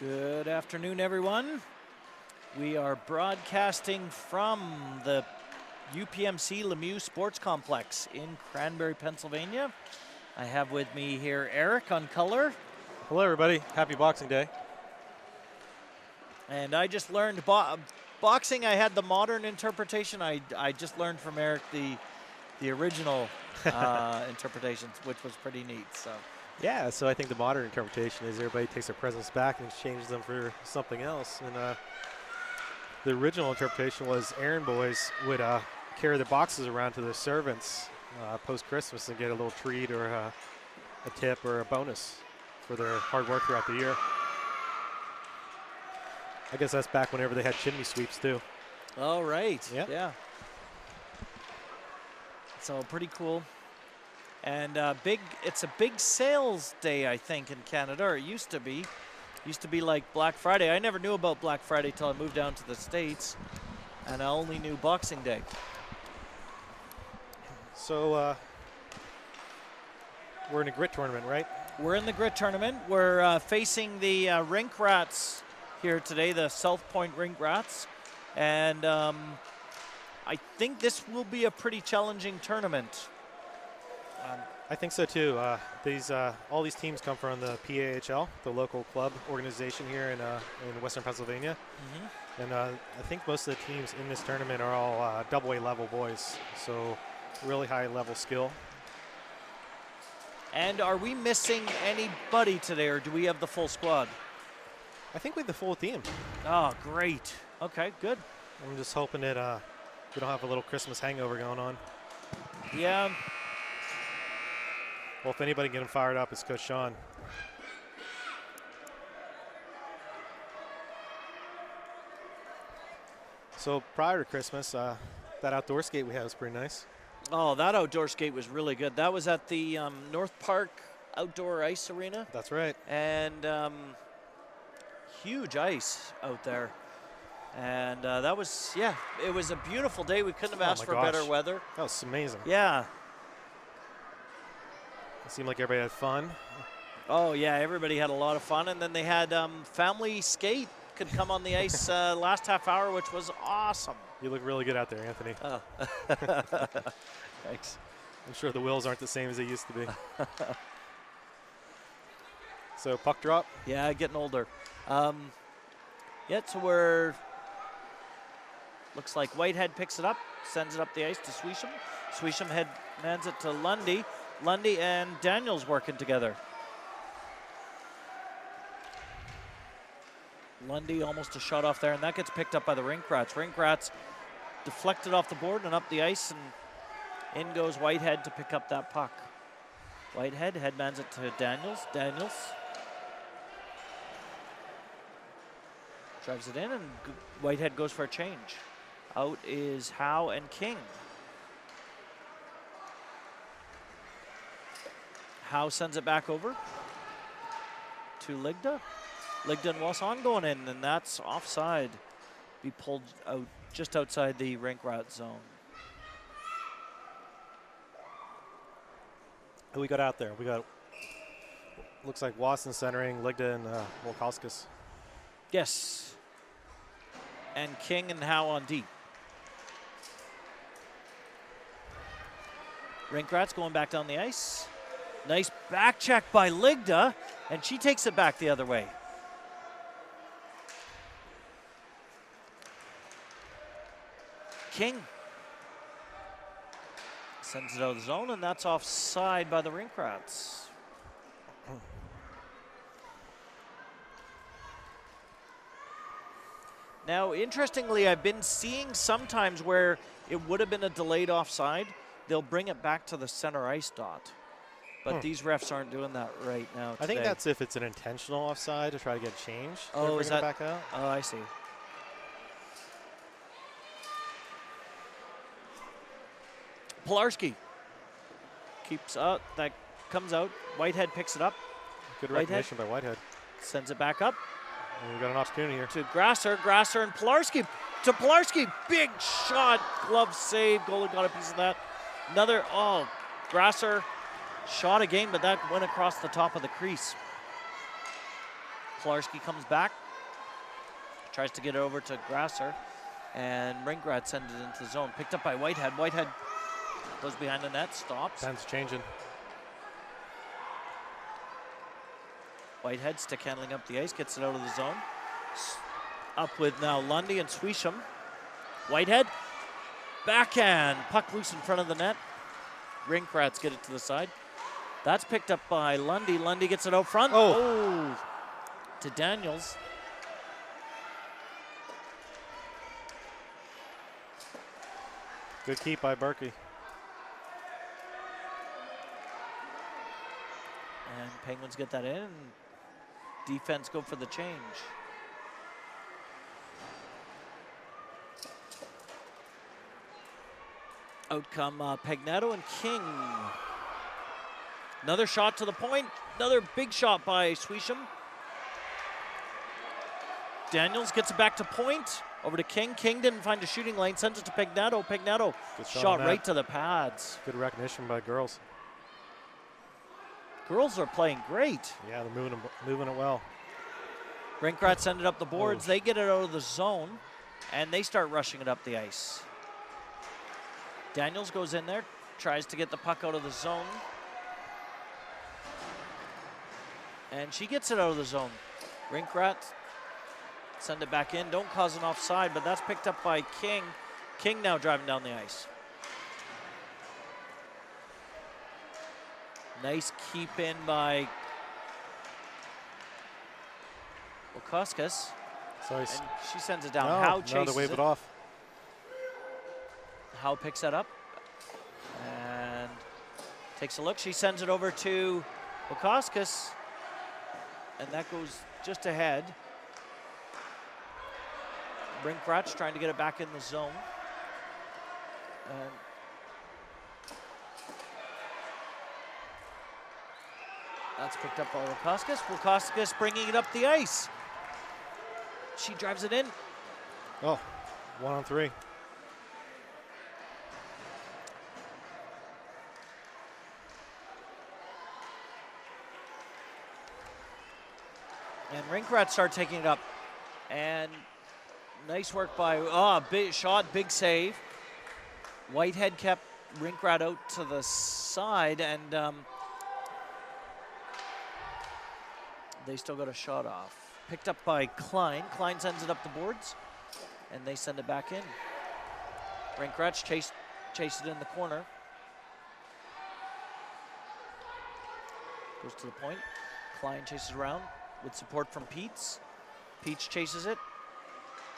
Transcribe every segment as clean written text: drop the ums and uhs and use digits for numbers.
Good afternoon, everyone. We are broadcasting from the UPMC Lemieux Sports Complex in Cranberry, Pennsylvania. I have with me here Eric on color. Hello, everybody. Happy Boxing Day. And I just learned boxing. I had the modern interpretation. I just learned from Eric the original interpretations, which was pretty neat. Yeah, so I think the modern interpretation is everybody takes their presents back and exchanges them for something else. And the original interpretation was errand boys would carry their boxes around to their servants post-Christmas and get a little treat or a tip or a bonus for their hard work throughout the year. I guess that's back whenever they had chimney sweeps, too. All right. Yep. Yeah. So pretty cool. And it's a big sales day, I think, in Canada, or it used to be. Used to be like Black Friday. I never knew about Black Friday till I moved down to the States, and I only knew Boxing Day. So we're in a grit tournament, right? We're in the grit tournament. We're facing the Rink Rats here today, the Southpointe Rink Rats. And I think this will be a pretty challenging tournament. I think so too. All these teams come from the PAHL, the local club organization here in Western Pennsylvania. Mm-hmm. And I think most of the teams in this tournament are all double A level boys, so really high level skill. And are we missing anybody today, or do we have the full squad? I think we have the full team. Oh, great. Okay, good. I'm just hoping that we don't have a little Christmas hangover going on. Yeah. Well, if anybody getting fired up, it's Coach Sean. So prior to Christmas, that outdoor skate we had was pretty nice. Oh, that outdoor skate was really good. That was at the North Park Outdoor Ice Arena. That's right. And huge ice out there. And that was, yeah, it was a beautiful day. We couldn't have asked for better weather. That was amazing. Yeah. It seemed like everybody had fun. Oh, yeah, everybody had a lot of fun. And then they had family skate could come on the ice last half hour, which was awesome. You look really good out there, Anthony. Oh. Thanks. I'm sure the wheels aren't the same as they used to be. So puck drop? Yeah, getting older. Yeah, so looks like Whitehead picks it up, sends it up the ice to Swisham. Swisham hands it to Lundy. Lundy and Daniels working together. Lundy almost a shot off there, and that gets picked up by the Rink Rats. Rink Rats deflected off the board and up the ice, and in goes Whitehead to pick up that puck. Whitehead headmans it to Daniels. Daniels drives it in, and Whitehead goes for a change. Out is Howe and King. Howe sends it back over to Ligda. Ligda and Wasson going in, and that's offside. Be pulled out just outside the Rink Rat zone. Who we got out there? We got, looks like Wasson centering, Ligda and Wolkowskis. Yes. And King and Howe on D. Rink Rats going back down the ice. Nice back check by Ligda, and she takes it back the other way. King sends it out of the zone, and that's offside by the Rink Rats. Now, interestingly, I've been seeing sometimes where it would have been a delayed offside, they'll bring it back to the center ice dot. But these refs aren't doing that right now today. I think that's if it's an intentional offside to try to get change. Oh, is that? It back out. Oh, I see. Pilarski keeps up. That comes out. Whitehead picks it up. Good recognition by Whitehead. Sends it back up. And we've got an opportunity here. To Grasser. Grasser and Pilarski. To Pilarski. Big shot. Glove save. Goalie got a piece of that. Another. Oh, Grasser shot again, but that went across the top of the crease. Kolarski comes back, tries to get it over to Grasser, and Rinkrad sends it into the zone. Picked up by Whitehead. Whitehead goes behind the net, stops. Time's changing. Whitehead stick handling up the ice, gets it out of the zone. Up with now Lundy and Swisham. Whitehead, backhand, puck loose in front of the net. Rinkrats get it to the side. That's picked up by Lundy. Lundy gets it out front. Oh, to Daniels. Good keep by Berkey. And Penguins get that in. Defense go for the change. Out come Pagnato and King. Another shot to the point. Another big shot by Swisham. Daniels gets it back to point. Over to King. King didn't find a shooting lane. Sends it to Pagnato. Pagnato shot right to the pads. Good recognition by girls. Girls are playing great. Yeah, they're moving it well. Rinkrats send it up the boards. They get it out of the zone, and they start rushing it up the ice. Daniels goes in there, tries to get the puck out of the zone. And she gets it out of the zone. Rinkrats send it back in. Don't cause an offside, but that's picked up by King. King now driving down the ice. Nice keep in by Wakauskas. And she sends it down. Howe chases to wave it. it off. Howe picks that up and takes a look. She sends it over to Wakauskas, and that goes just ahead. Rinkrats trying to get it back in the zone. And that's picked up by Wakauskas. Wakauskas bringing it up the ice. She drives it in. Oh, 1-on-3. And Rinkrats start taking it up. And nice work by, big shot, big save. Whitehead kept Rinkrad out to the side, and they still got a shot off. Picked up by Klein. Klein sends it up the boards, and they send it back in. Rinkrats chase it in the corner. Goes to the point. Klein chases around with support from Peets. Peets chases it,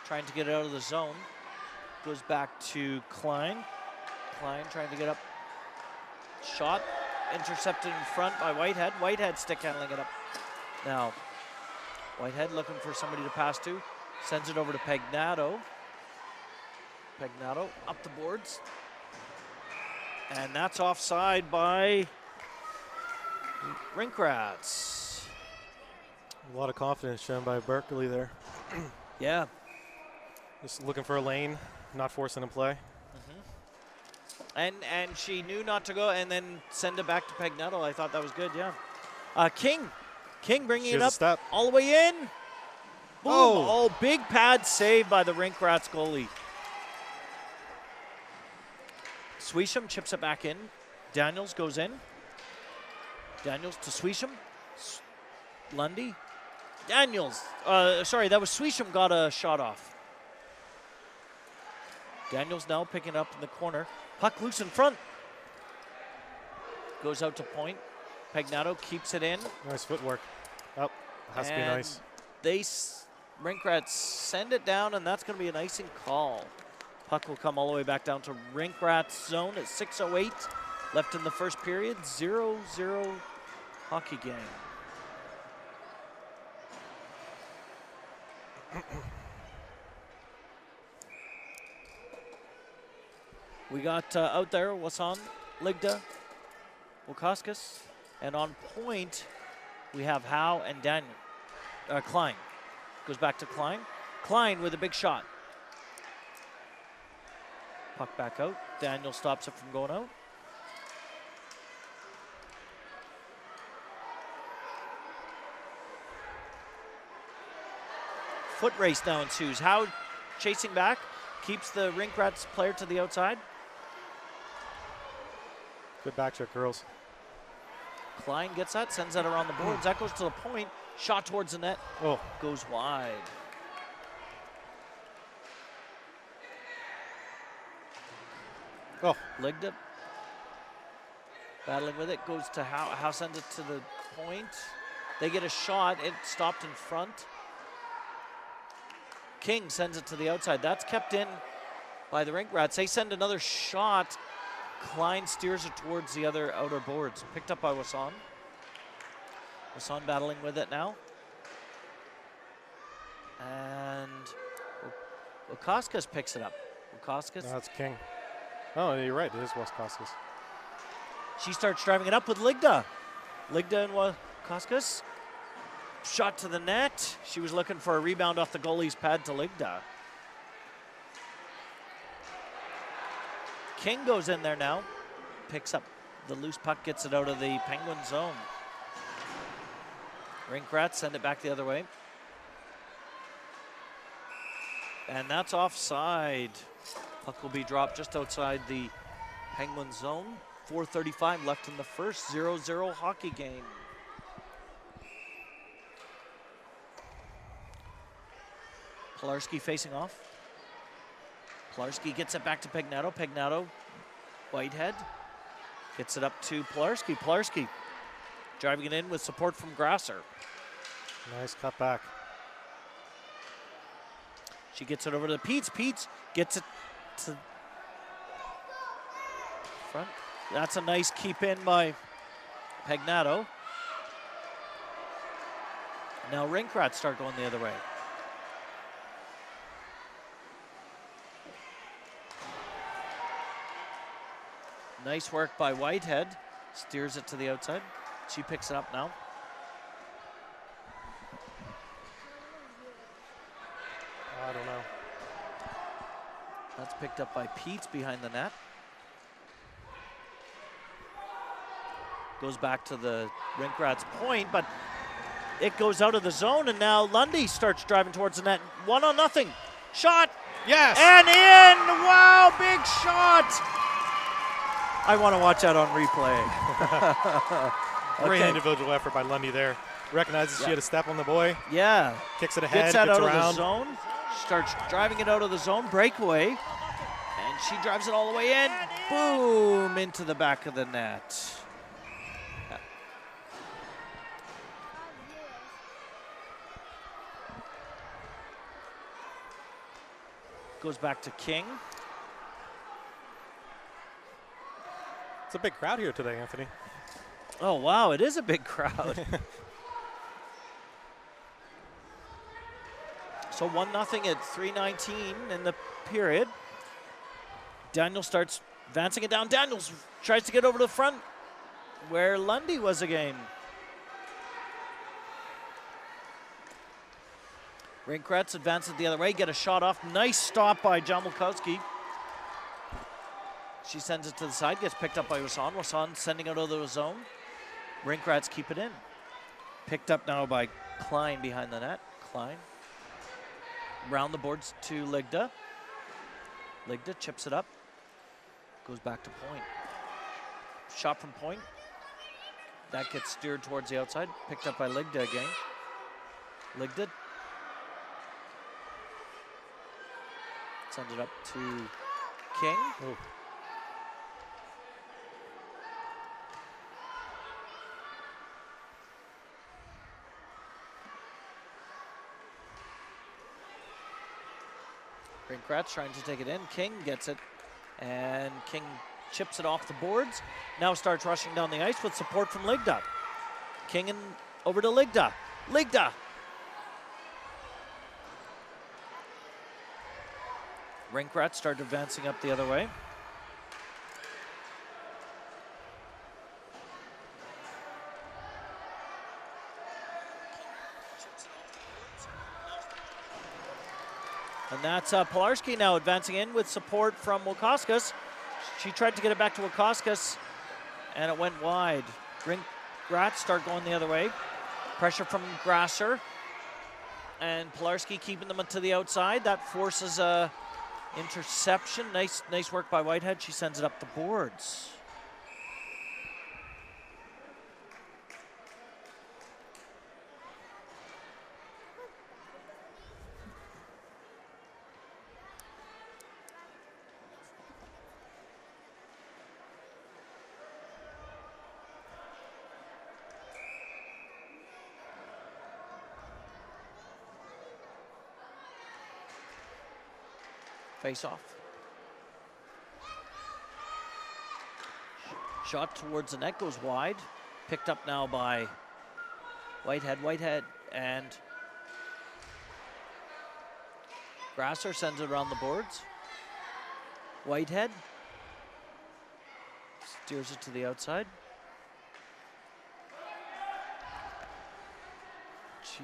trying to get it out of the zone. Goes back to Klein. Klein trying to get up. Shot intercepted in front by Whitehead. Whitehead stick handling it up. Now, Whitehead looking for somebody to pass to. Sends it over to Pagnato. Pagnato up the boards. And that's offside by Rinkrats. A lot of confidence shown by Berkeley there. Yeah. Just looking for a lane, not forcing a play. And she knew not to go and then send it back to Pagnato. I thought that was good, yeah. King bringing it up all the way in. Boom. Oh, big pad save by the Rinkrats goalie. Swisham chips it back in. Daniels goes in. Daniels to Swisham. Lundy. Daniels. Sorry, that was Swisham got a shot off. Daniels now picking it up in the corner. Puck loose in front. Goes out to point. Pagnato keeps it in. Nice footwork. Oh, has to be nice. Rinkrats send it down, and that's going to be an icing call. Puck will come all the way back down to Rinkrats zone at 6:08 left in the first period. 0-0 hockey game. We got out there Wasan, Ligda, Wakauskas, and on point we have Howe and Daniel. Klein goes back to Klein. Klein with a big shot. Puck back out. Daniel stops it from going out. foot race now ensues. Howe chasing back, keeps the Rink Rats player to the outside. Good back check, girls. Klein gets that, sends that around the boards. That goes to the point. Shot towards the net. Oh. Goes wide. Oh. Legged it. Battling with it. Goes to Howe. Howe sends it to the point. They get a shot. It stopped in front. King sends it to the outside. That's kept in by the Rink Rats. They send another shot. Klein steers it towards the other outer boards. Picked up by Wasson. Wasson battling with it now. And Wakauskas picks it up. Wakauskas. That's King. Oh, you're right. It is Wakauskas. She starts driving it up with Ligda. Ligda and Wakauskas. Shot to the net. She was looking for a rebound off the goalie's pad to Ligda. King goes in there now. Picks up the loose puck, gets it out of the Penguin zone. Rink Rats send it back the other way. And that's offside. Puck will be dropped just outside the Penguin zone. 4:35 left in the first. 0-0 hockey game. Pilarski facing off. Pilarski gets it back to Pegnato. Pegnato, Whitehead. Gets it up to Pilarski. Pilarski driving it in with support from Grasser. Nice cut back. She gets it over to Peets. Peets gets it to front. That's a nice keep in by Pegnato. Now Rink Rats start going the other way. Nice work by Whitehead. Steers it to the outside. She picks it up now. I don't know. That's picked up by Peets behind the net. Goes back to the Rink Rats point, but it goes out of the zone, and now Lundy starts driving towards the net. 1-0. Shot. Yes. And in. Wow, big shot. I want to watch that on replay. Great Okay. individual effort by Lundy there. Recognizes she had a step on the boy. Yeah. Kicks it ahead, Gets that gets out around. of the zone. Starts driving it out of the zone. Breakaway. And she drives it all the way in. Boom. Into the back of the net. Goes back to King. It's a big crowd here today, Anthony. Oh, wow, it is a big crowd. So 1-0 at 3:19 in the period. Daniel starts advancing it down. Daniels tries to get over to the front where Lundy was again. Rink Rats advances the other way, get a shot off. Nice stop by John Wilkowski. She sends it to the side, gets picked up by Wasson. Wasson sending it out of the zone. Rink Rats keep it in. Picked up now by Klein behind the net. Klein. Round the boards to Ligda. Ligda chips it up. Goes back to point. Shot from point. That gets steered towards the outside. Picked up by Ligda again. Ligda. Sends it up to King. Ooh. Rink Rats trying to take it in. King gets it, and King chips it off the boards. Now starts rushing down the ice with support from Ligda. King and over to Ligda. Ligda. Rink Rats start advancing up the other way. And that's Pilarski now advancing in with support from Wakauskas. She tried to get it back to Wakauskas, and it went wide. Rink Rats start going the other way. Pressure from Grasser. And Pilarski keeping them to the outside. That forces a interception. Nice work by Whitehead. She sends it up the boards. Face off. Shot towards the net, goes wide. Picked up now by Whitehead. Whitehead and Grasser sends it around the boards. Whitehead steers it to the outside. She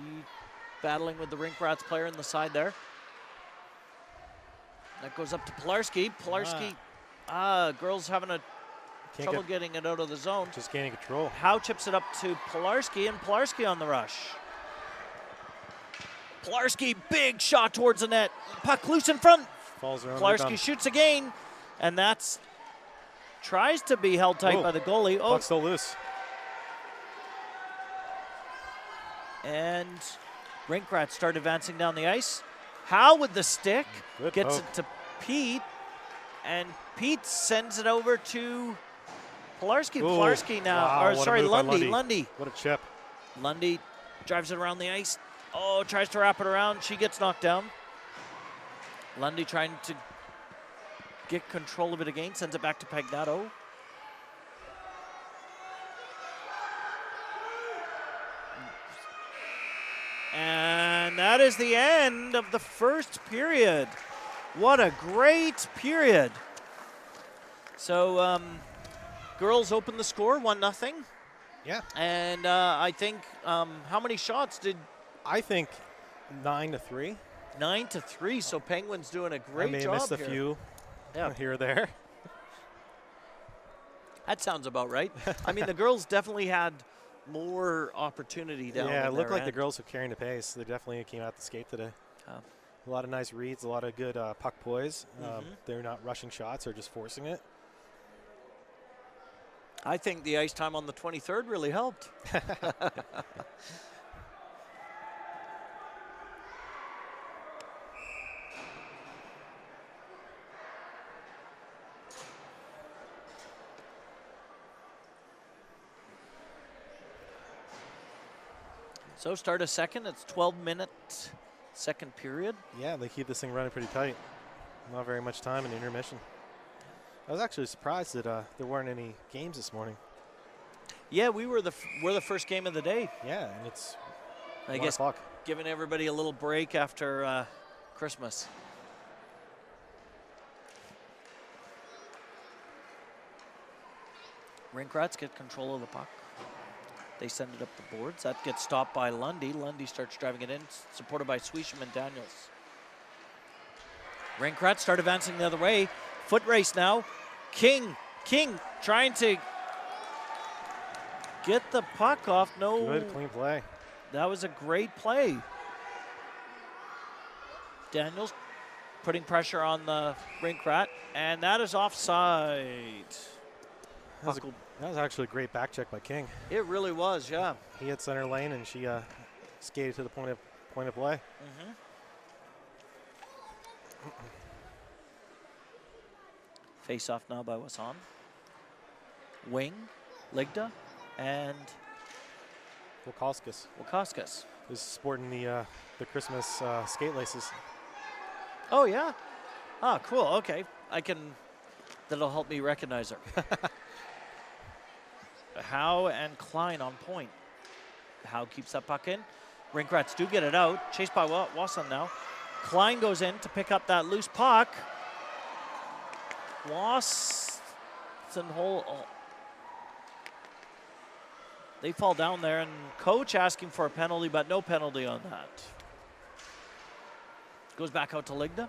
battling with the Rink Rats player in the side there. That goes up to Pilarski. Pilarski, girls having a trouble getting it out of the zone. Just gaining control. Howe chips it up to Pilarski, and Pilarski on the rush. Pilarski, big shot towards the net. Puck loose in front. Falls around. Pilarski shoots again, and that's tries to be held tight by the goalie. Oh, puck's still loose. And Rinkrats start advancing down the ice. Howe with the stick, gets it to Pete, and Pete sends it over to Pilarski. Pilarski now, wow, or sorry, Lundy. What a chip. Lundy drives it around the ice. Oh, tries to wrap it around. She gets knocked down. Lundy trying to get control of it again, sends it back to Pagnato. And that is the end of the first period. What a great period. So girls open the score, 1-0. Yeah. And I think, how many shots did? I think 9-3. 9-3, so Penguins doing a great job. I may have missed a few here or there. That sounds about right. I mean, the girls definitely had more opportunity down. Yeah, it looked like the girls were carrying the pace. They definitely came out the skate today. A lot of nice reads, a lot of good puck poise. They're not rushing shots or just forcing it. I think the ice time on the 23rd really helped. So start a second. It's 12-minute second period. Yeah, they keep this thing running pretty tight. Not very much time in the intermission. I was actually surprised that there weren't any games this morning. Yeah, we're the first game of the day. Yeah, and it's I guess giving everybody a little break after Christmas. Rinkrats get control of the puck. They send it up the boards. That gets stopped by Lundy. Lundy starts driving it in, supported by Sweesham and Daniels. Rinkrats start advancing the other way. Foot race now. King trying to get the puck off. No. Good, clean play. That was a great play. Daniels putting pressure on the Rinkrat, and that is offside. That was actually a great back check by King. It really was, yeah. He hit center lane, and she skated to the point of play. Face off now by Wasan. Wing, Ligda, and Wakauskas. Who's sporting the Christmas skate laces. Oh, yeah? Ah, cool, okay. That'll help me recognize her. Howe and Klein on point. Howe keeps that puck in. Rinkrats do get it out. Chased by Wasson now. Klein goes in to pick up that loose puck. Wasson they fall down there, and coach asking for a penalty, but no penalty on that. Goes back out to Ligda.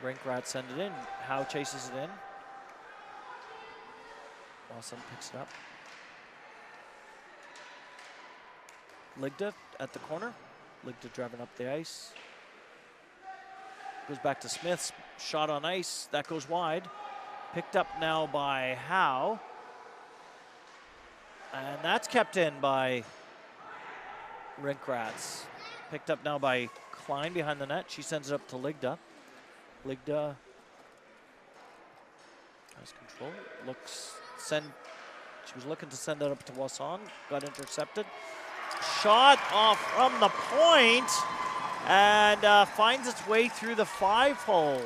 Rinkrats send it in. Howe chases it in. Wasson picks it up. Ligda at the corner. Ligda driving up the ice. Goes back to Smith's shot on ice. That goes wide. Picked up now by Howe. And that's kept in by Rink Rats. Picked up now by Klein behind the net. She sends it up to Ligda. Ligda has control. She was looking to send it up to Wasson. Got intercepted. Shot off from the point and finds its way through the 5-hole.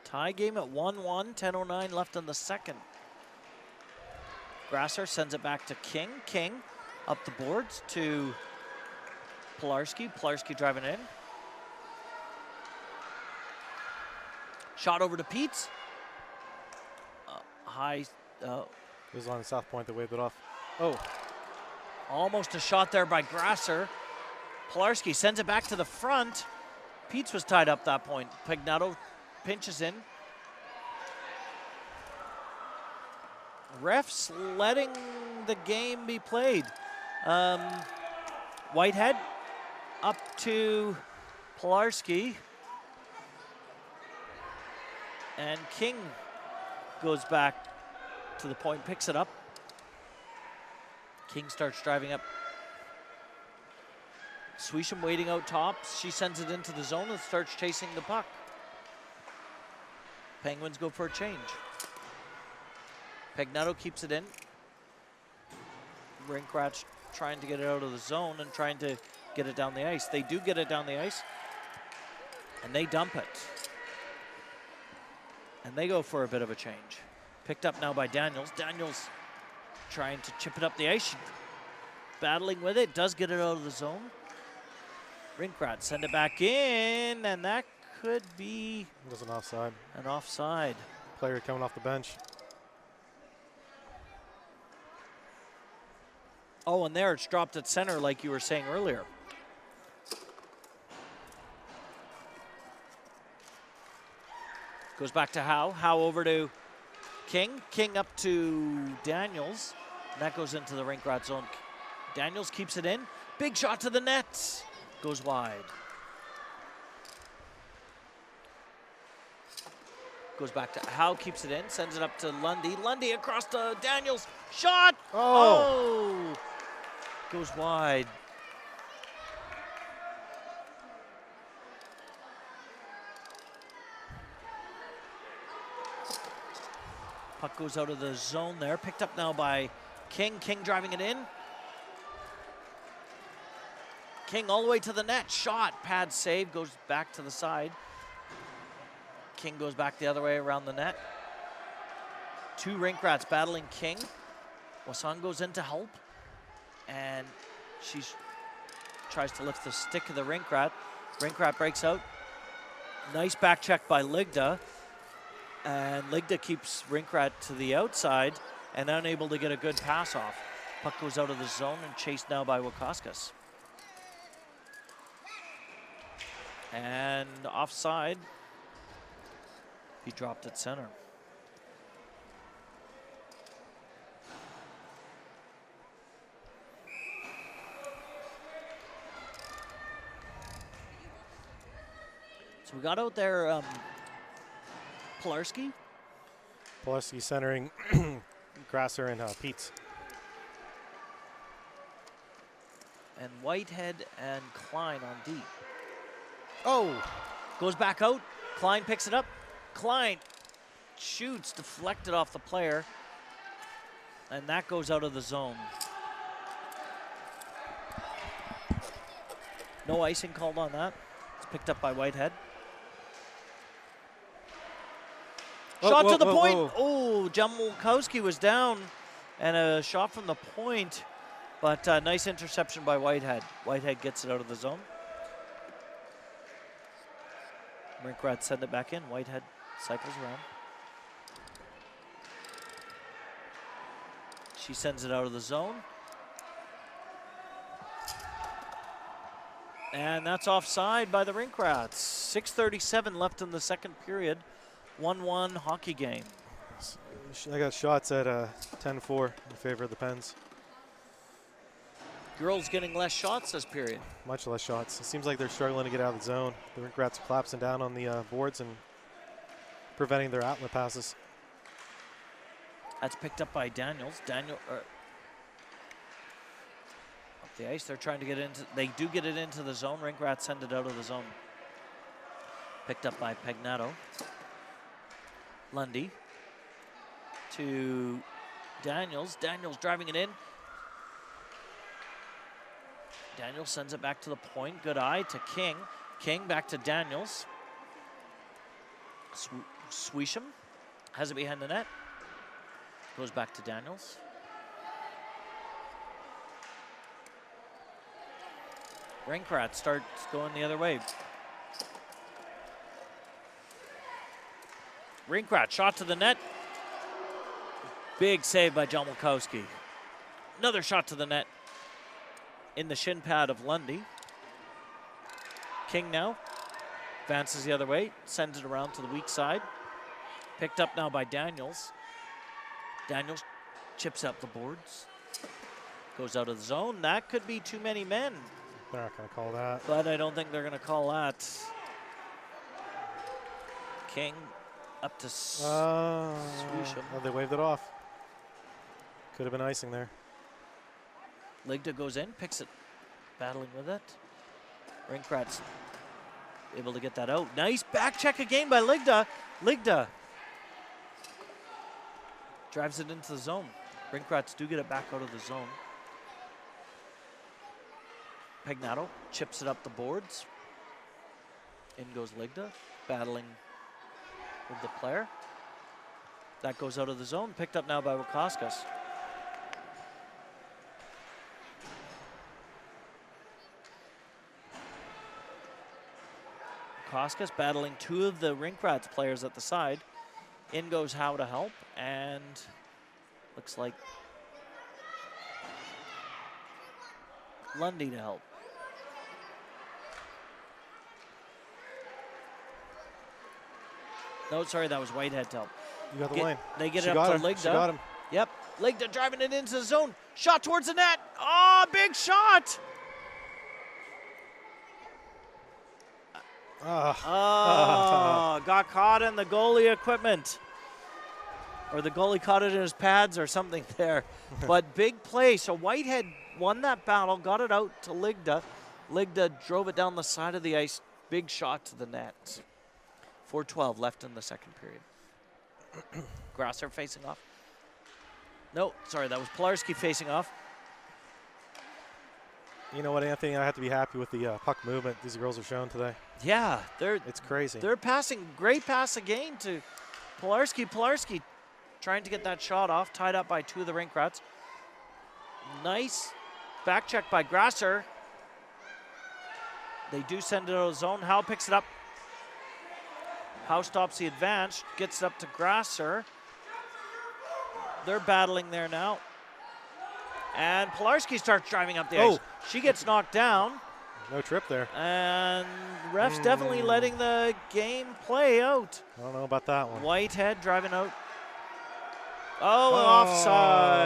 Tie game at 1-1, 10:09 left in the second. Grasser sends it back to King. King up the boards to Pilarski. Pilarski driving in. Shot over to Peets. High. It was on Southpointe that waved it off. Oh. Almost a shot there by Grasser. Pilarski sends it back to the front. Peets was tied up that point. Pagnato pinches in. Refs letting the game be played. Whitehead up to Pilarski. And King goes back to the point, picks it up. King starts driving up. Swisham waiting out top. She sends it into the zone and starts chasing the puck. Penguins go for a change. Pagnato keeps it in. Rinkrats trying to get it out of the zone and trying to get it down the ice. They do get it down the ice, and they dump it. And they go for a bit of a change. Picked up now by Daniels. Daniels trying to chip it up the ice. Battling with it, does get it out of the zone. Rinkrats send it back in, and that could be it was an offside. An offside. Player coming off the bench. Oh, and there it's dropped at center like you were saying earlier. Goes back to Howe. Howe over to King. King up to Daniels. And that goes into the rink rat zone. Daniels keeps it in. Big shot to the net. Goes wide. Goes back to Howe, keeps it in, sends it up to Lundy. Lundy across to Daniels. Shot! Oh! Goes wide. Puck goes out of the zone there. Picked up now by King. King driving it in. King all the way to the net. Shot. Pad save. Goes back to the side. King goes back the other way around the net. Two rink rats battling King. Wasson goes in to help. And she tries to lift the stick of the rink rat. Rink rat breaks out. Nice back check by Ligda. And Ligda keeps rink rat to the outside and unable to get a good pass off. Puck goes out of the zone and chased now by Wakauskas. And offside. He dropped at center. So we got out there Pilarski. Pilarski centering Grasser and Peets. And Whitehead and Klein on D. Oh! Goes back out. Klein picks it up. Klein shoots, deflected off the player. And that goes out of the zone. No icing called on that. It's picked up by Whitehead. Shot to the point. Oh, Jamolkowski was down. And a shot from the point. But nice interception by Whitehead. Whitehead gets it out of the zone. Rinkrats send it back in. Whitehead cycles around. She sends it out of the zone. And that's offside by the Rink Rats. 6:37 left in the second period. 1-1 hockey game. I got shots at 10-4 in favor of the Pens. Girls getting less shots this period. Much less shots. It seems like they're struggling to get out of the zone. The Rink Rats collapsing down on the boards and preventing their outlet passes. That's picked up by Daniels. Up the ice, they're trying to get into, they do get it into the zone. Rink Rats send it out of the zone. Picked up by Pagnato. Lundy to Daniels. Daniels driving it in. Daniels sends it back to the point. Good eye to King. King back to Daniels. Swisham has it behind the net. Goes back to Daniels. Rink Rats starts going the other way. Rink Rat shot to the net. Big save by John Wilkowski. Another shot to the net in the shin pad of Lundy. King now advances the other way, sends it around to the weak side. Picked up now by Daniels. Daniels chips up the boards. Goes out of the zone. That could be too many men. They're not going to call that. But I don't think they're going to call that. King up to Swisham. Oh, they waved it off. Could have been icing there. Ligda goes in, picks it, battling with it. Rink Rats able to get that out. Nice back check again by Ligda. Ligda drives it into the zone. Rink Rats do get it back out of the zone. Pagnato chips it up the boards. In goes Ligda, battling with the player. That goes out of the zone, picked up now by Wakauskas. Wakauskas battling two of the Rink Rats players at the side. In goes Howe to help, and looks like Lundy to help. No, sorry, that was Whitehead to help. You got the line. They get She it up to him. Ligda. She got him. Yep, Ligda driving it into the zone. Shot towards the net. Oh, big shot. Got caught in the goalie equipment. Or the goalie caught it in his pads or something there. But big play. So Whitehead won that battle, got it out to Ligda. Ligda drove it down the side of the ice. Big shot to the net. 4:12 left in the second period. Grasser facing off. No, sorry, that was Pilarski facing off. You know what, Anthony? I have to be happy with the puck movement these girls are showing today. Yeah, it's crazy. They're passing, great pass again to Pilarski. Pilarski trying to get that shot off, tied up by two of the Rink Rats. Nice back check by Grasser. They do send it out of the zone. Howe picks it up. Howe stops the advance, gets it up to Grasser. They're battling there now. And Pilarski starts driving up the ice. She gets knocked down. No trip there. And refs definitely letting the game play out. I don't know about that one. Whitehead driving out. Offside.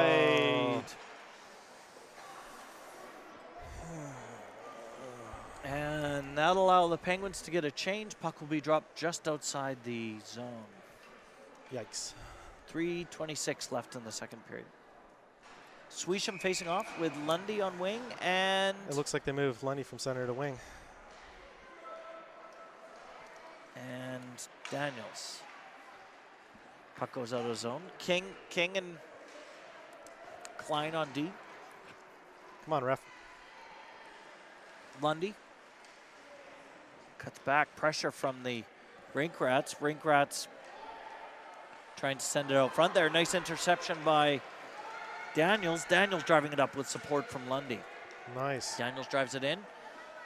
And that'll allow the Penguins to get a change. Puck will be dropped just outside the zone. Yikes. 3:26 left in the second period. Swisham facing off with Lundy on wing, and it looks like they moved Lundy from center to wing. And Daniels. Puck goes out of zone. King and Klein on D. Come on, ref. Lundy cuts back. Pressure from the Rink Rats. Rink Rats trying to send it out front there. Nice interception by Daniels. Daniels driving it up with support from Lundy. Nice. Daniels drives it in.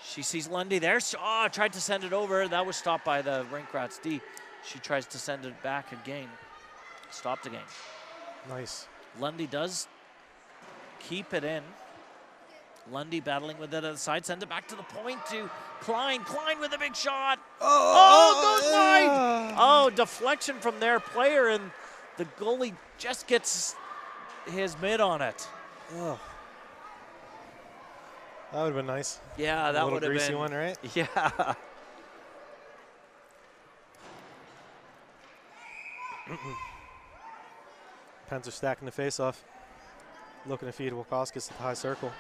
She sees Lundy there. Tried to send it over. That was stopped by the Rink Rats D. She tries to send it back again. Stopped again. Nice. Lundy does keep it in. Lundy battling with it at the side, sends it back to the point to Klein. Klein with a big shot. Oh, goes wide. Oh, deflection from their player, and the goalie just gets his mitt on it. Oh. That would have been nice. Yeah, that would have been. A greasy one, right? Yeah. Pens are stacking the face-off. Looking to feed Wakauskas at the high circle.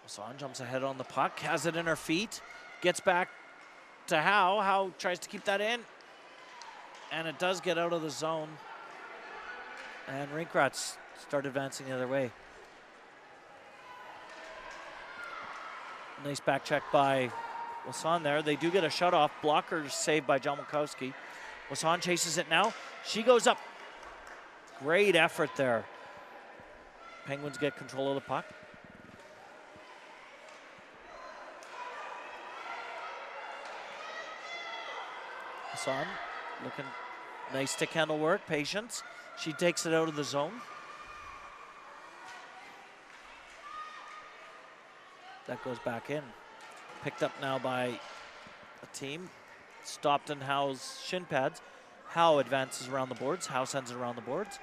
Wasan jumps ahead on the puck, has it in her feet, gets back to Howe. Howe tries to keep that in, and it does get out of the zone. And Rink Rats start advancing the other way. Nice back check by Wasan there. They do get a shutoff. Blocker saved by John Wachowski. Wasan chases it now. She goes up. Great effort there. Penguins get control of the puck. Wasan looking nice stick handle work, patience. She takes it out of the zone. That goes back in. Picked up now by a team. Stopped in Howe's shin pads. Howe advances around the boards. Howe sends it around the boards.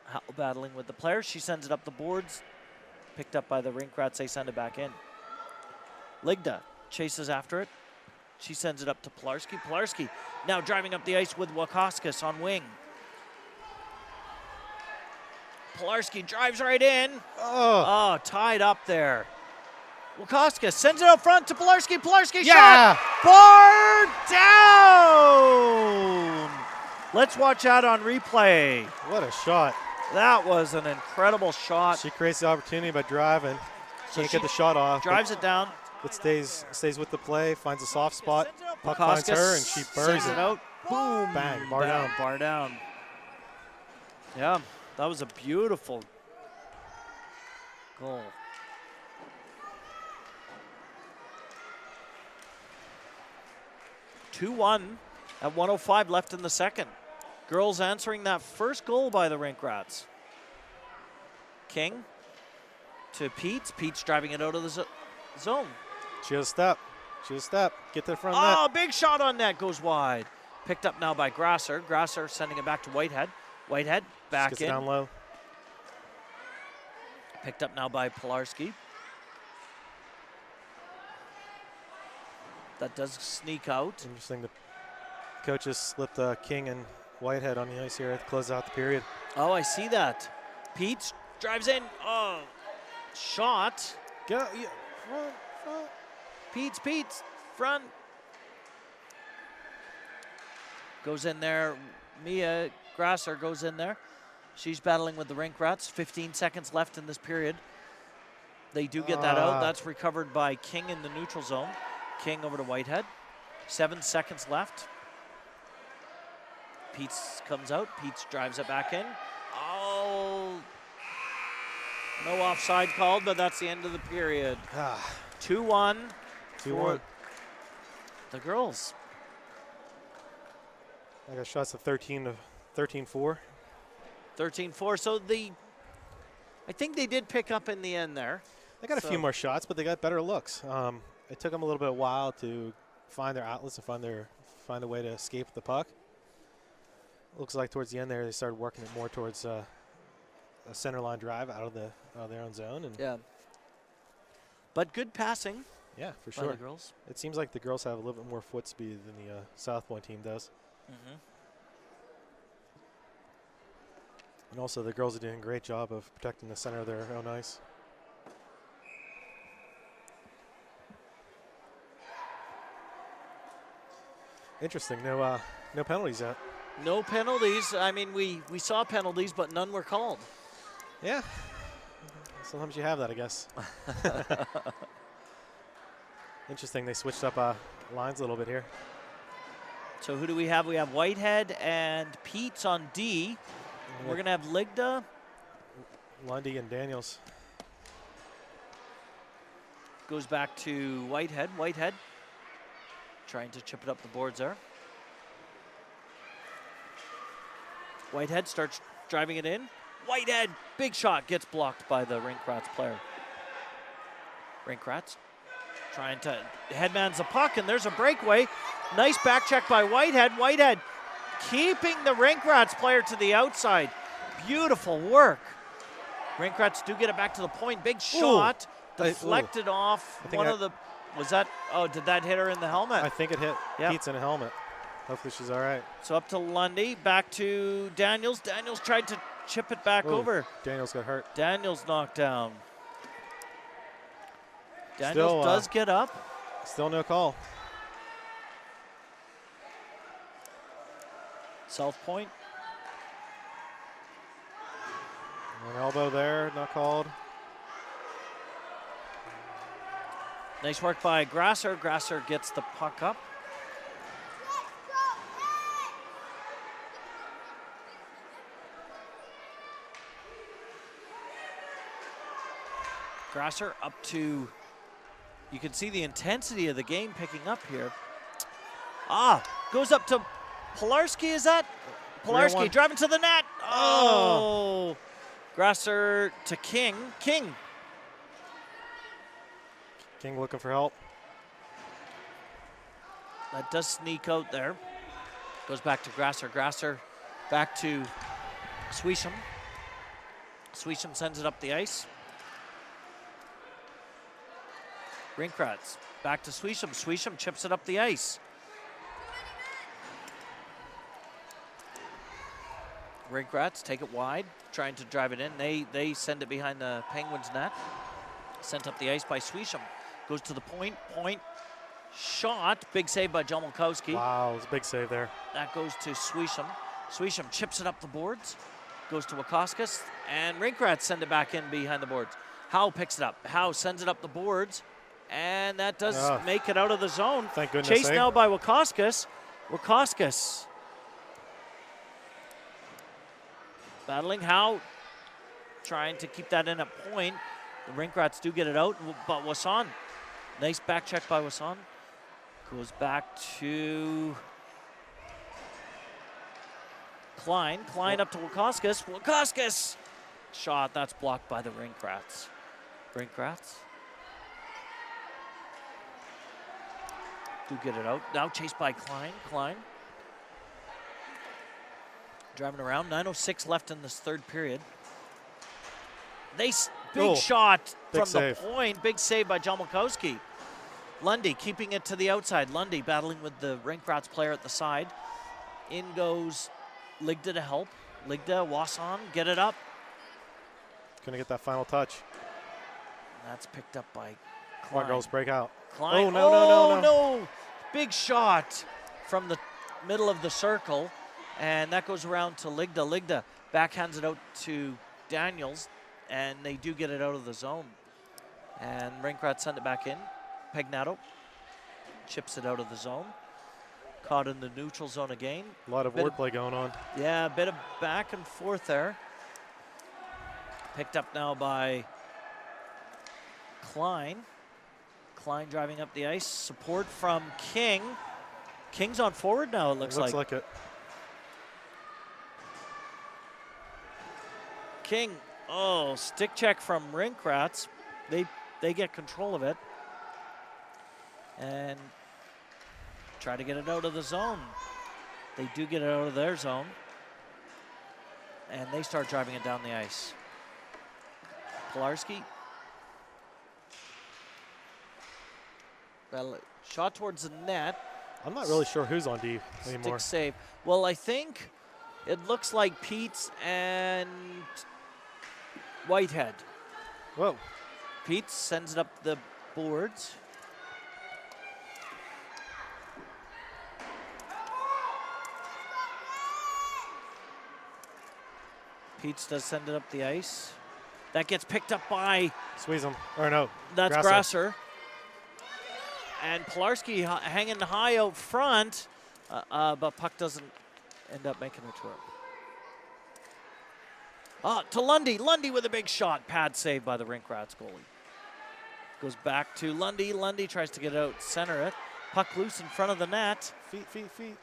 Howe battling with the player. She sends it up the boards. Picked up by the Rink Rats. They send it back in. Ligda chases after it. She sends it up to Pilarski. Pilarski now driving up the ice with Wakauskas on wing. Pilarski drives right in. Oh, tied up there. Wakauskas sends it out front to Pilarski. Pilarski shot. Bar down. Let's watch that on replay. What a shot. That was an incredible shot. She creates the opportunity by driving. Can't get the shot off. Drives it down. It stays with the play, finds a soft spot. Puck finds her, and she buries it. Out. Boom. Bang. Bar down. Bar down. Yeah, that was a beautiful goal. (2-1) at 1:05 left in the second. Girls answering that first goal by the Rink Rats. King to Peets. Peets driving it out of the zone. She has a step. Get to the front net. Oh, big shot on net, goes wide. Picked up now by Grasser. Grasser sending it back to Whitehead. Whitehead back Gets in. it down low. Picked up now by Pilarski. That does sneak out. Interesting. The coaches slipped King and Whitehead on the ice here to close out the period. Oh, I see that. Peets drives in. Oh, shot. Go. Yeah. Front. Peets, front. Goes in there. Mia Grasser goes in there. She's battling with the Rink Rats. 15 seconds left in this period. They do get that out. That's recovered by King in the neutral zone. King over to Whitehead. 7 seconds left. Peets comes out. Peets drives it back in. Oh, no offside called, but that's the end of the period. 2-1 for the girls. I got shots of 13-4. 13-4. So I think they did pick up in the end there. They got a few more shots, but they got better looks. It took them a little bit while to find their outlets and find a way to escape the puck. Looks like towards the end there they started working it more towards a center line drive out of their own zone. And yeah. But good passing. Yeah, for by sure. the girls. It seems like the girls have a little bit more foot speed than the Southpointe team does. Mm-hmm. And also the girls are doing a great job of protecting the center of their own ice. Interesting. No penalties yet. No penalties. I mean, we saw penalties, but none were called. Yeah. Sometimes you have that, I guess. Interesting. They switched up lines a little bit here. So who do we have? We have Whitehead and Peets on D. We're going to have Ligda. Lundy and Daniels. Goes back to Whitehead. Whitehead trying to chip it up the boards there. Whitehead starts driving it in. Whitehead, big shot, gets blocked by the Rink Rats player. Rink Rats trying to headmans the puck, and there's a breakaway. Nice back check by Whitehead. Whitehead keeping the Rink Rats player to the outside. Beautiful work. Rink Rats do get it back to the point. Big shot, deflected off one of the, was that, oh, did that hit her in the helmet? I think it hit Pete's in the helmet. Hopefully she's all right. So up to Lundy, back to Daniels. Daniels tried to chip it back over. Daniels got hurt. Daniels knocked down. Daniels does get up. Still no call. Southpointe. An elbow there, not called. Nice work by Grasser. Grasser gets the puck up. Grasser up to, you can see the intensity of the game picking up here. Goes up to Pilarski, is that? Pilarski driving to the net. Oh! Grasser to King. King looking for help. That does sneak out there. Goes back to Grasser. Grasser back to Swisham. Swisham sends it up the ice. Rink Rats back to Swisham. Swisham chips it up the ice. Rink Rats take it wide, trying to drive it in. They send it behind the Penguins net. Sent up the ice by Swisham. Goes to the point. Point shot. Big save by John Malkowski. Wow, it was a big save there. That goes to Swisham. Swisham chips it up the boards. Goes to Wakauskas. And Rink Rats send it back in behind the boards. Howe picks it up. Howe sends it up the boards. And that does make it out of the zone. Thank goodness. Chased now by Wakauskas. Wakauskas battling. Howe trying to keep that in at point. The Rink Rats do get it out, but Wasson, nice back check by Wasson. Goes back to Klein. Klein up to Wakauskas. Wakauskas! Shot, that's blocked by the Rink Rats. Rink Rats do get it out. Now chased by Klein. Klein driving around. 9:06 left in this third period. Big shot from the point. Big save by John Malkowski. Lundy keeping it to the outside. Lundy battling with the Rink Rats player at the side. In goes Ligda to help. Ligda, Wasson, get it up. Gonna get that final touch. That's picked up by Klein. Come on, girls, break out. Klein. Oh, no. Big shot from the middle of the circle. And that goes around to Ligda. Ligda backhands it out to Daniels. And they do get it out of the zone. And Rink Rats send it back in. Pegnato chips it out of the zone. Caught in the neutral zone again. A lot of wordplay going on. Yeah, a bit of back and forth there. Picked up now by Klein. Klein driving up the ice. Support from King. King's on forward now, it looks like. Looks like it. King, stick check from Rink Rats. They get control of it. And try to get it out of the zone. They do get it out of their zone. And they start driving it down the ice. Pilarski. Well, shot towards the net. I'm not really sure who's on D anymore. Stick save. Well, I think it looks like Pete's and Whitehead. Whoa. Pete sends it up the boards. Pete's does send it up the ice. That gets picked up by Squeeze him. Or no. That's Grasser. And Pilarski hanging high out front, but puck doesn't end up making it to him. To Lundy. Lundy with a big shot. Pad save by the Rink Rats goalie. Goes back to Lundy. Lundy tries to get out, center it. Puck loose in front of the net. Feet, feet, feet.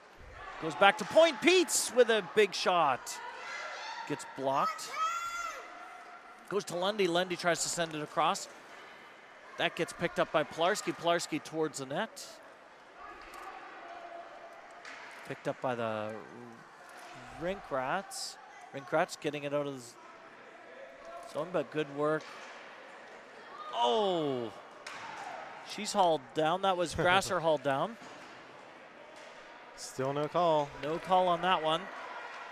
Goes back to point. Peets with a big shot. Gets blocked. Goes to Lundy. Lundy tries to send it across. That gets picked up by Pilarski. Pilarski towards the net. Picked up by the Rink Rats. Rink Rats getting it out of the zone, but good work. Oh! She's hauled down. That was Grasser hauled down. Still no call. No call on that one.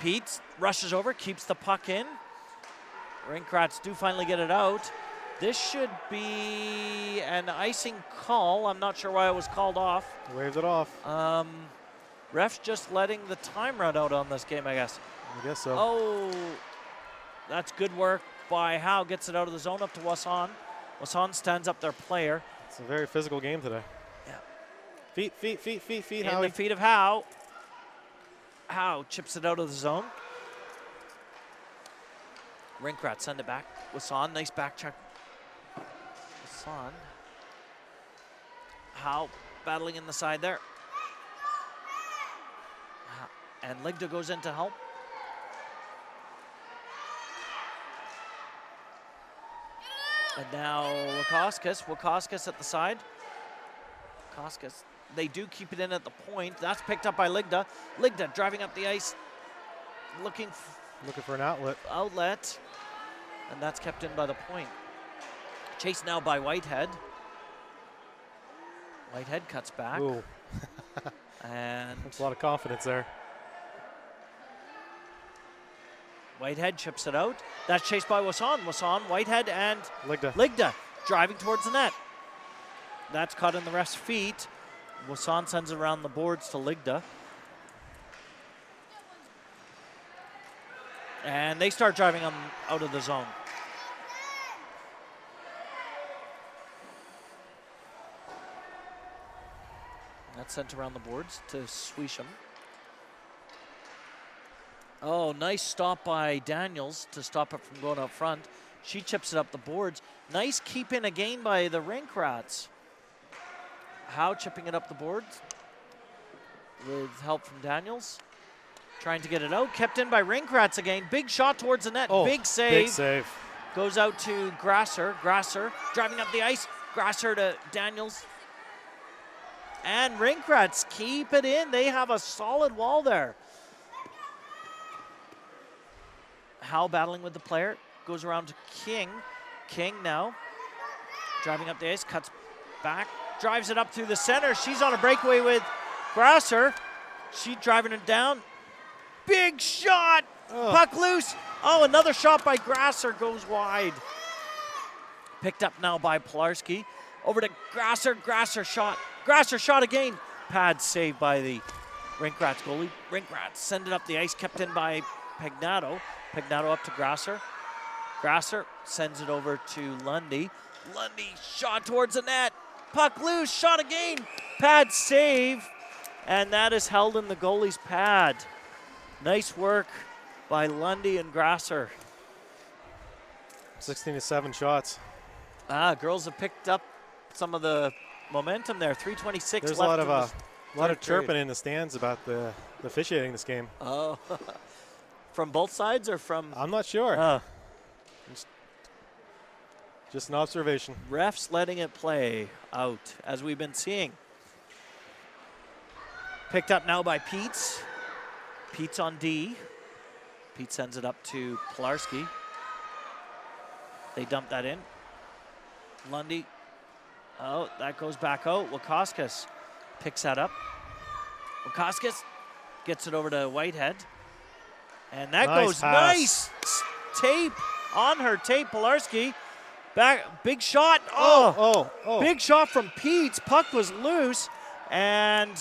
Pete rushes over, keeps the puck in. Rink Rats do finally get it out. This should be an icing call. I'm not sure why it was called off. Waved it off. Ref's just letting the time run out on this game, I guess. I guess so. Oh, that's good work by Howe. Gets it out of the zone up to Wasson. Wasson stands up their player. It's a very physical game today. Yeah. Feet, feet, feet, feet, feet. In the feet of Howe. Howe chips it out of the zone. Rinkrat send it back. Wasson, nice back check. Wasson. Howe battling in the side there. And Ligda goes in to help. And now Wakauskas at the side. Wakauskas, they do keep it in at the point. That's picked up by Ligda. Ligda driving up the ice, looking for an outlet. And that's kept in by the point. Chased now by Whitehead. Whitehead cuts back. Ooh. And that's a lot of confidence there. Whitehead chips it out. That's chased by Wasson. Wasson, Whitehead, and Ligda driving towards the net. That's caught in the ref's feet. Wasson sends it around the boards to Ligda. And they start driving them out of the zone. That's sent around the boards to Swisham. Oh, nice stop by Daniels to stop it from going up front. She chips it up the boards. Nice keep in again by the Rink Rats. Howe chipping it up the boards with help from Daniels. Trying to get it out. Kept in by Rink Rats again. Big shot towards the net. Oh, big save. Big save. Goes out to Grasser. Grasser driving up the ice. Grasser to Daniels. And Rink Rats keep it in. They have a solid wall there. Howe battling with the player. Goes around to King. King now driving up the ice. Cuts back. Drives it up through the center. She's on a breakaway with Grasser. She driving it down. Big shot. Oh. Puck loose. Oh, another shot by Grasser goes wide. Picked up now by Pilarski. Over to Grasser. Grasser shot. Grasser shot again. Pad saved by the Rink Rats goalie. Rink Rats send it up the ice. Kept in by Pagnato. Pagnato up to Grasser. Grasser sends it over to Lundy. Lundy shot towards the net. Puck loose. Shot again. Pad save. And that is held in the goalie's pad. Nice work by Lundy and Grasser. 16-7 shots. Girls have picked up some of the momentum there. 3:26 There's left. a lot of chirping in the stands about the officiating this game. Oh, from both sides or from? I'm not sure. Just an observation. Refs letting it play out, as we've been seeing. Picked up now by Peets. Peets on D. Pete sends it up to Pilarski. They dump that in. Lundy. Oh, that goes back out. Wakauskas picks that up. Wakauskas gets it over to Whitehead. And that goes nice tape on her tape. Pilarski. Back, big shot. Oh. Big shot from Peets. Puck was loose. And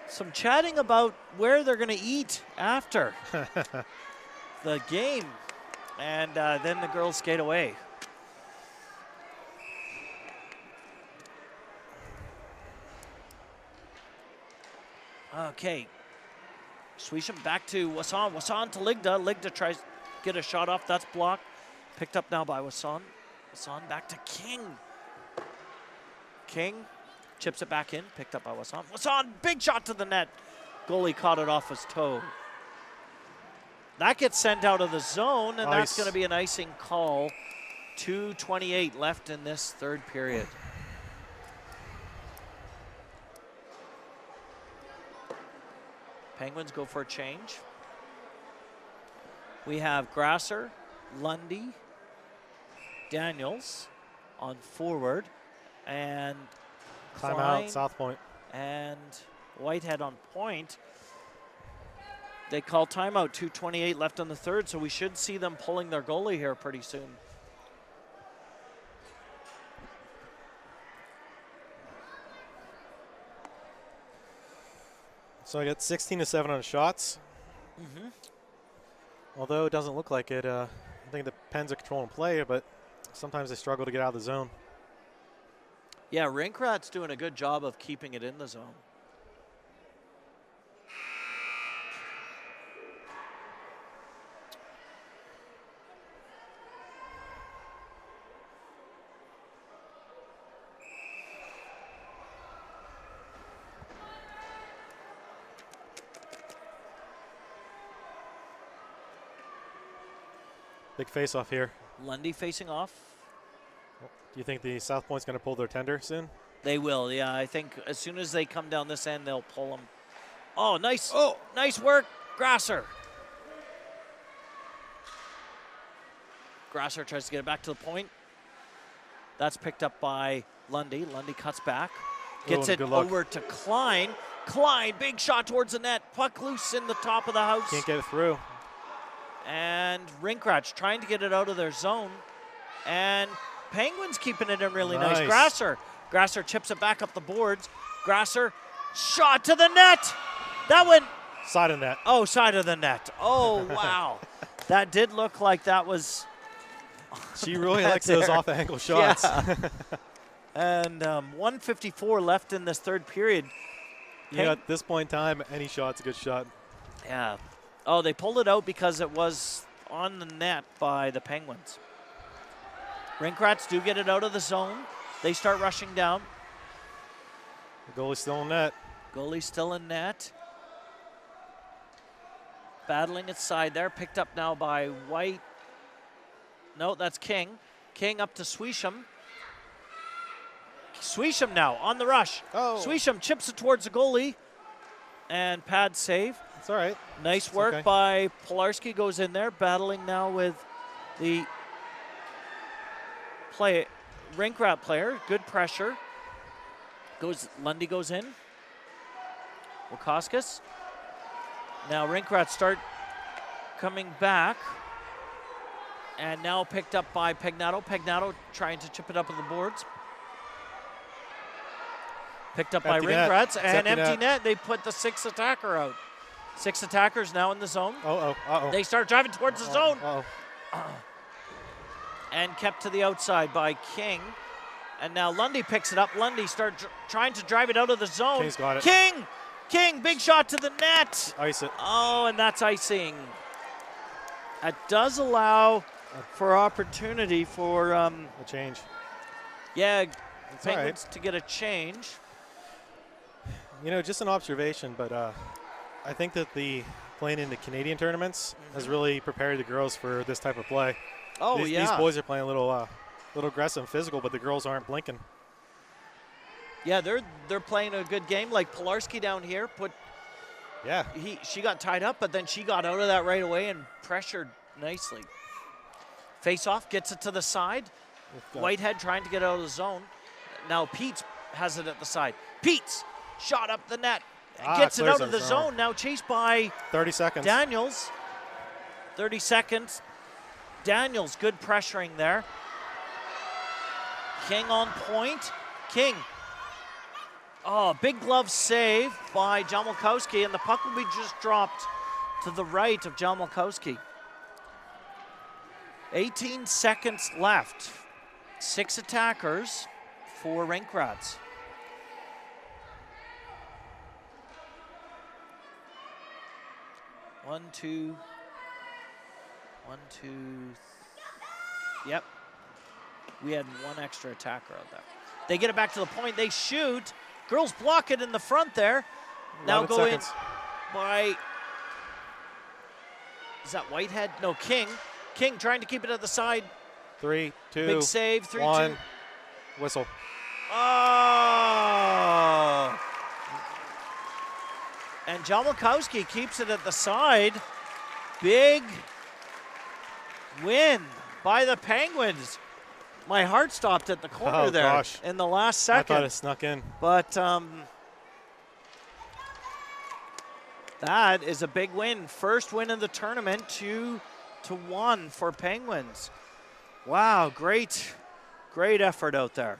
some chatting about where they're going to eat after the game. And then the girls skate away. Okay. Swisham back to Wasson. Wasson to Ligda. Ligda tries to get a shot off. That's blocked. Picked up now by Wasson. Wasson back to King. King chips it back in, picked up by Wasson. Wasson, big shot to the net. Goalie caught it off his toe. That gets sent out of the zone, and that's going to be an icing call. 2:28 left in this third period. Penguins go for a change. We have Grasser, Lundy, Daniels on forward, and timeout, Southpointe. And Whitehead on point. They call timeout, 2:28 left on the third, so we should see them pulling their goalie here pretty soon. So I got 16-7 on shots. Although it doesn't look like it, I think the Pens are controlling play, but sometimes they struggle to get out of the zone. Yeah, Rinkrat's doing a good job of keeping it in the zone. Big face-off here. Lundy facing off. Do you think the Southpointe's going to pull their tender soon? They will, yeah. I think as soon as they come down this end, they'll pull them. Oh, nice. Nice work, Grasser. Grasser tries to get it back to the point. That's picked up by Lundy. Lundy cuts back. Gets it over to Klein. Klein, big shot towards the net. Puck loose in the top of the house. Can't get it through. And Rinkrat's trying to get it out of their zone. And Penguins keeping it in really nice. Grasser chips it back up the boards. Grasser, shot to the net. That went. Side of net. Oh, side of the net. Oh, wow. That did look like that was. She really likes those off-angle shots. Yeah. And 1:54 left in this third period. Yeah, at this point in time, any shot's a good shot. Yeah. Oh, they pulled it out because it was on the net by the Penguins. Rinkrats do get it out of the zone. They start rushing down. The goalie's still in net. Goalie's still in net. Battling its side there. Picked up now by White. No, that's King. King up to Swisham. Swisham now on the rush. Swisham chips it towards the goalie. And pad save. It's all right. Nice work by Pilarski, goes in there, battling now with the Rinkrat player. Good pressure. Lundy goes in. Wakauskas. Now Rinkrat start coming back. And now picked up by Pagnato. Pagnato trying to chip it up on the boards. Picked up by Rinkrats and empty net. They put the sixth attacker out. 6 attackers now in the zone. They start driving towards the zone. And kept to the outside by King. And now Lundy picks it up. Lundy starts trying to drive it out of the zone. King's got it. King, big shot to the net. Ice it. Oh, and that's icing. That does allow for opportunity for a change. Yeah, Penguins to get a change. You know, just an observation, but I think that the playing in the Canadian tournaments has really prepared the girls for this type of play. These boys are playing a little aggressive and physical, but the girls aren't blinking. Yeah, they're playing a good game. Like Pilarski down here she got tied up, but then she got out of that right away and pressured nicely. Face off, gets it to the side. Whitehead trying to get out of the zone. Now Peets has it at the side. Peets shot up the net. Gets it out of the zone. Now chased by 30 seconds. Daniels. 30 seconds. Daniels, good pressuring there. King on point. King. Oh, big glove save by Jamalkowski, and the puck will be just dropped to the right of Jamalkowski. 18 seconds left. 6 attackers for Rinkrats. One, two. Yep. We had 1 extra attacker out there. They get it back to the point. They shoot. Girls block it in the front there. Now 11 go seconds. in by, is that Whitehead? No, King. King trying to keep it at the side. 3, 2, Big save, 3-2. 1. Whistle. Oh! And Jamalkowski keeps it at the side. Big win by the Penguins. My heart stopped at the corner there gosh. in the last I second. thought it snuck in. But that is a big win. First win in the tournament, 2-1 for Penguins. Wow, great effort out there.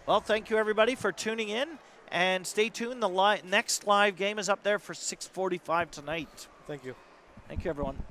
Well, thank you everybody for tuning in, and stay tuned. The next live game is up there for 6:45 tonight. Thank you. Thank you, everyone.